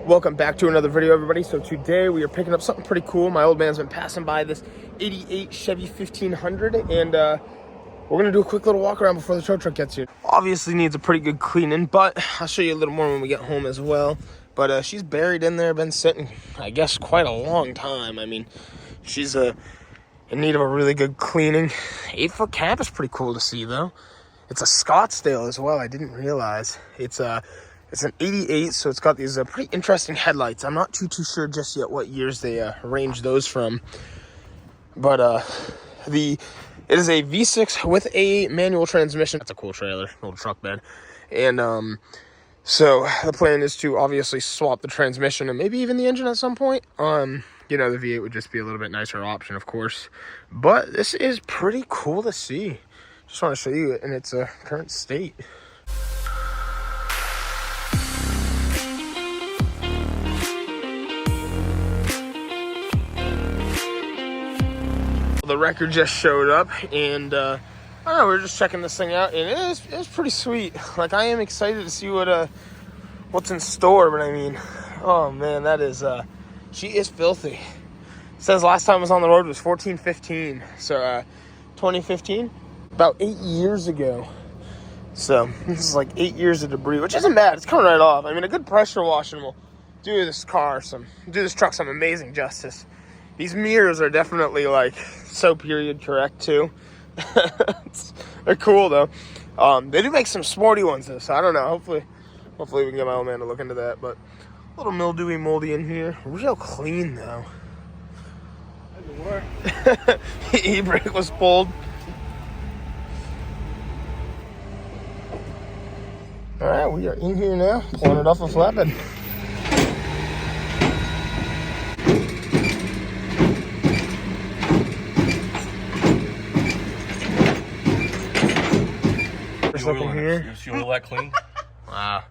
Welcome back to another video, everybody. So today we are picking up something pretty cool. My old man's been passing by this 88 Chevy 1500, and we're gonna do a quick little walk around before the tow truck gets here. Obviously needs a pretty good cleaning, but I'll show you a little more when we get home as well. But she's buried in there, been sitting, I guess, quite a long time. I mean, she's in need of a really good cleaning. 8-foot cab is pretty cool to see, though. It's a Scottsdale as well. I didn't realize it's an 88, so it's got these pretty interesting headlights. I'm not too sure just yet what years they arranged those from. But it is a V6 with a manual transmission. That's a cool trailer, little truck bed. And so the plan is to obviously swap the transmission and maybe even the engine at some point. You know, the V8 would just be a little bit nicer option, of course. But this is pretty cool to see. Just want to show you it in its current state. The record just showed up, and I don't know, we were just checking this thing out, and it is pretty sweet. Like, I am excited to see what's in store, but I mean, oh man, that is she is filthy. It says last time I was on the road was 14-15, so 2015, about 8 years ago. So this is like 8 years of debris, which isn't bad. It's coming right off. I mean, a good pressure washing will do this truck some amazing justice. These mirrors are definitely like so period correct too. They're cool though. They do make some sporty ones though, so I don't know. Hopefully we can get my old man to look into that. But a little mildewy, moldy in here. Real clean though. E-brake was pulled. All right, we are in here now, pulling it off a flatbed. Look in here. You see all that clean? Wow.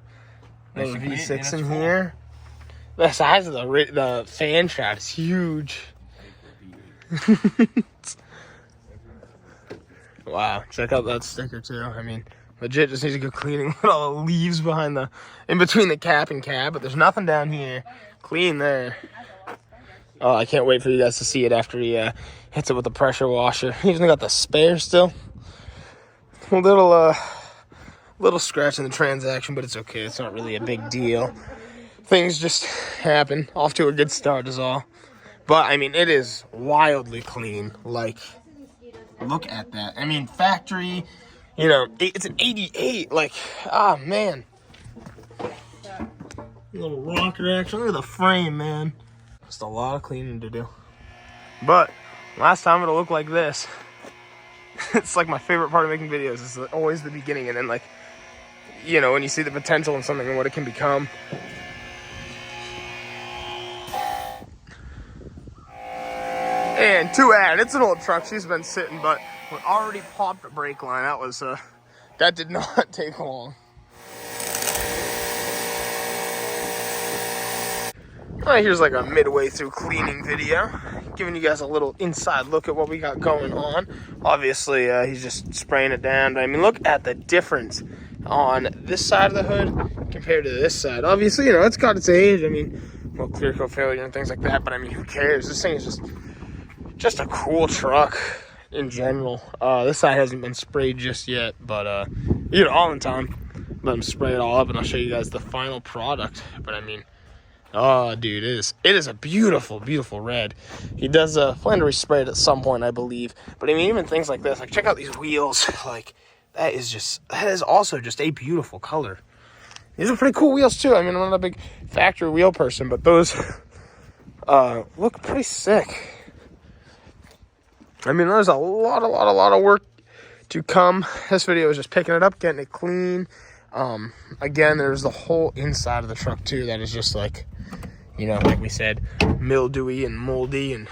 There's a V6 in here. The size of the fan shaft is huge. Wow, check out that sticker too. I mean, legit just needs a good cleaning. Look at all the leaves in between the cap and cab, but there's nothing down here. Clean there. Oh, I can't wait for you guys to see it after he hits it with the pressure washer. He even got the spare still. A little scratch in the transaction, but it's okay. It's not really a big deal. Things just happen. Off to a good start is all. But, I mean, it is wildly clean. Like, look at that. I mean, factory, you know, it's an 88. Like, ah, man. Little rocker action. Look at the frame, man. Just a lot of cleaning to do. But, last time it'll look like this. It's like my favorite part of making videos is always the beginning, and then, like, you know, when you see the potential in something and what it can become. And to add, it's an old truck. She's been sitting, but we already popped a brake line. That did not take long. All right, here's like a midway through cleaning video, giving you guys a little inside look at what we got going on. Obviously, he's just spraying it down. But I mean, look at the difference on this side of the hood compared to this side. Obviously, you know, it's got its age. I mean, well, clear coat failure and things like that. But I mean, who cares? This thing is just a cool truck in general. This side hasn't been sprayed just yet, but you know, all in time. Let him spray it all up, and I'll show you guys the final product. But I mean, oh, dude, it is a beautiful, beautiful red. He does plan to respray it at some point, I believe. But I mean, even things like this, like check out these wheels. Like that is also just a beautiful color. These are pretty cool wheels too. I mean, I'm not a big factory wheel person, but those look pretty sick. I mean, there's a lot of work to come. This video is just picking it up, getting it clean. Again, there's the whole inside of the truck too that is just like, you know, like we said, mildewy and moldy, and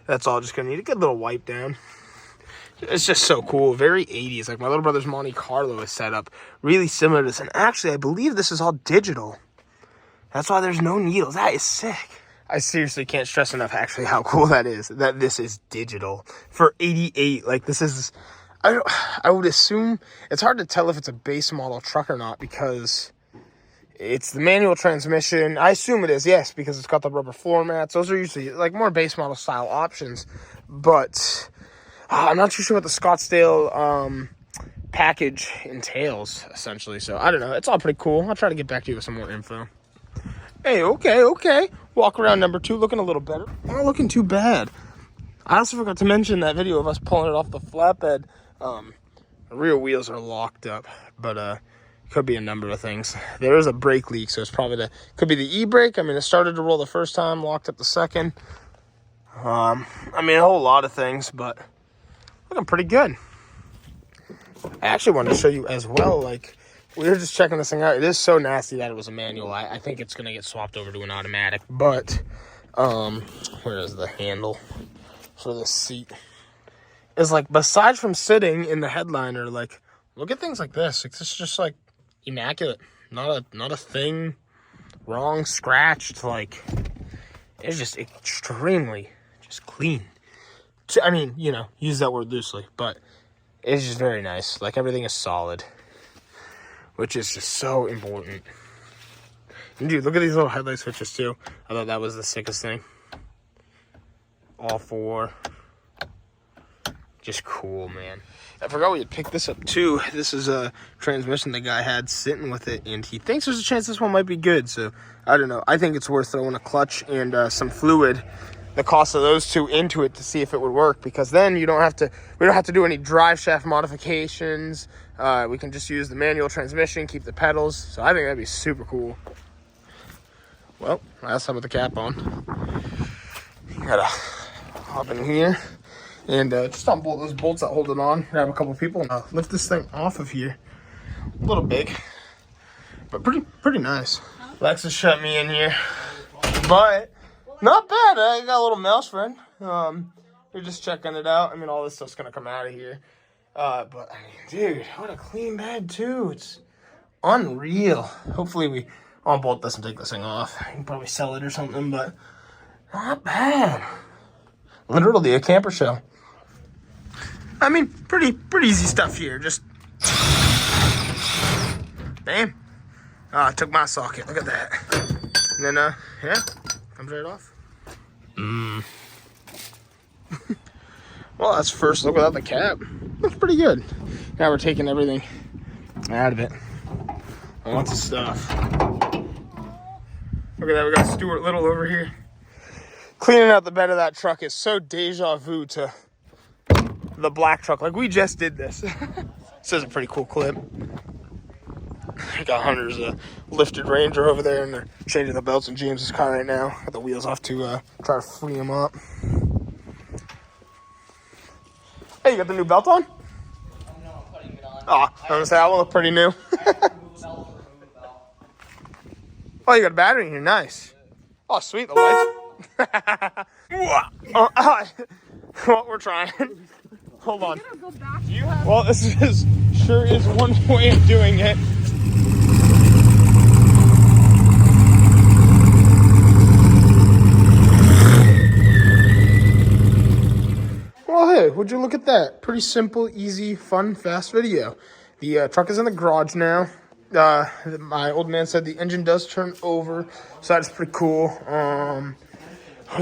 that's all just gonna need a good little wipe down. It's just so cool, very 80s. Like my little brother's Monte Carlo is set up really similar to this, and actually I believe this is all digital. That's why there's no needles. That is sick. I seriously can't stress enough actually how cool that is, that this is digital for 88. Like this is, I would assume, it's hard to tell if it's a base model truck or not because It's the manual transmission. I assume it is, yes, because it's got the rubber floor mats. Those are usually like more base model style options. But I'm not too sure what the Scottsdale package entails, essentially. So I don't know. It's all pretty cool. I'll try to get back to you with some more info. Hey, okay. Walk around number 2, looking a little better. Not looking too bad. I also forgot to mention that video of us pulling it off the flatbed. The rear wheels are locked up, but could be a number of things. There is a brake leak, so it's probably could be the e-brake. I mean, it started to roll the first time, locked up the second. I mean, a whole lot of things, but looking pretty good. I actually wanted to show you as well, like, we were just checking this thing out. It is so nasty that it was a manual. I think it's going to get swapped over to an automatic, but, where is the handle for the seat? It's like, besides from sitting in the headliner, like, look at things like this. It's just like immaculate. Not a thing wrong, scratched. Like, it's just extremely just clean. I mean, you know, use that word loosely, but it's just very nice. Like, everything is solid, which is just so important. And dude, look at these little headlight switches too. I thought that was the sickest thing. All 4. Just cool, man. I forgot we had picked this up too. This is a transmission the guy had sitting with it, and he thinks there's a chance this one might be good. So I don't know. I think it's worth throwing a clutch and some fluid, the cost of those 2, into it to see if it would work, because then we don't have to do any drive shaft modifications. We can just use the manual transmission, keep the pedals. So I think that'd be super cool. Well, last time with the cap on. Gotta hop in here and just unbolt those bolts that hold it on. Grab a couple people and lift this thing off of here. A little big, but pretty nice. Lex shut me in here, but not bad. I got a little mouse friend. We're just checking it out. I mean, all this stuff's gonna come out of here. But I mean, dude, what a clean bed too. It's unreal. Hopefully we unbolt this and take this thing off. I can probably sell it or something, but not bad. Literally a camper shell. I mean, pretty easy stuff here. Just bam. I took my socket. Look at that. And then yeah, comes right off. Well, that's first look without the cap. Looks pretty good. Now we're taking everything out of it. Lots of stuff. Look at that. We got Stuart Little over here. Cleaning out the bed of that truck is so deja vu to the black truck. Like, we just did this. This is a pretty cool clip. Got Hunter's lifted Ranger over there, and they're changing the belts in James's car right now. Got the wheels off to try to free him up. Hey, you got the new belt on? No, I'm putting it on. Oh, I was gonna say, that one look pretty new. Oh, you got a battery in here, nice. Oh, sweet, the lights. Well, we're trying. Hold on. Well, this sure is one way of doing it. Well, hey, would you look at that? Pretty simple, easy, fun, fast video. The truck is in the garage now. My old man said the engine does turn over, so that's pretty cool. I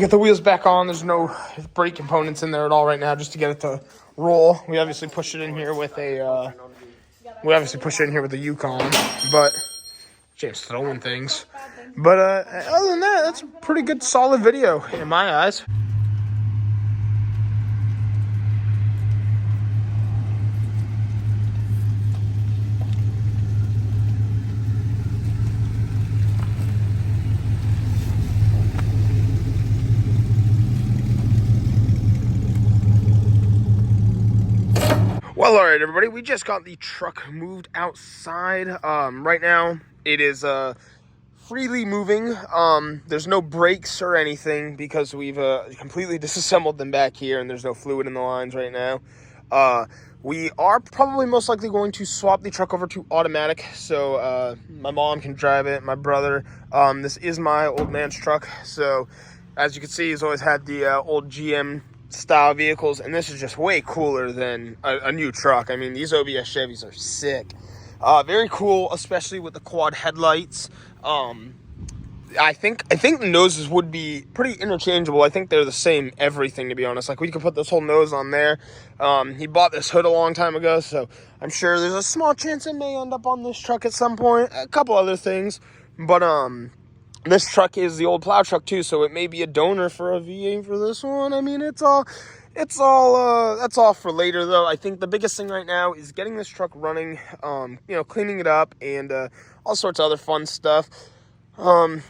got the wheels back on. There's no brake components in there at all right now, just to get it to roll. We obviously pushed it in here with a Yukon, but James throwing things. But other than that, that's a pretty good, solid video in my eyes. Well, all right, everybody, we just got the truck moved outside. Right now, it is freely moving. There's no brakes or anything because we've completely disassembled them back here, and there's no fluid in the lines right now. We are probably most likely going to swap the truck over to automatic, so my mom can drive it, my brother. This is my old man's truck, so as you can see, he's always had the old GM style vehicles, and this is just way cooler than a new truck. I mean, these OBS Chevys are sick, Very cool, especially with the quad headlights. I think the noses would be pretty interchangeable. I think they're the same everything, to be honest. Like, we could put this whole nose on there. He bought this hood a long time ago, so I'm sure there's a small chance it may end up on this truck at some point. A couple other things, but this truck is the old plow truck too, so it may be a donor for a V8 for this one. I mean, that's all for later, though. I think the biggest thing right now is getting this truck running, cleaning it up, and all sorts of other fun stuff.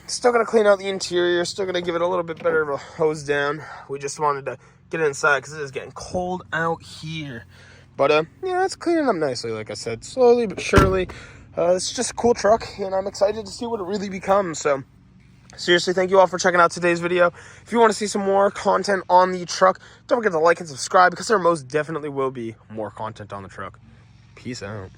Still gonna clean out the interior, still gonna give it a little bit better of a hose down. We just wanted to get it inside because it is getting cold out here. But yeah, it's cleaning up nicely, like I said, slowly but surely. It's just a cool truck, and I'm excited to see what it really becomes. So seriously, thank you all for checking out today's video. If you want to see some more content on the truck, don't forget to like and subscribe, because there most definitely will be more content on the truck. Peace out.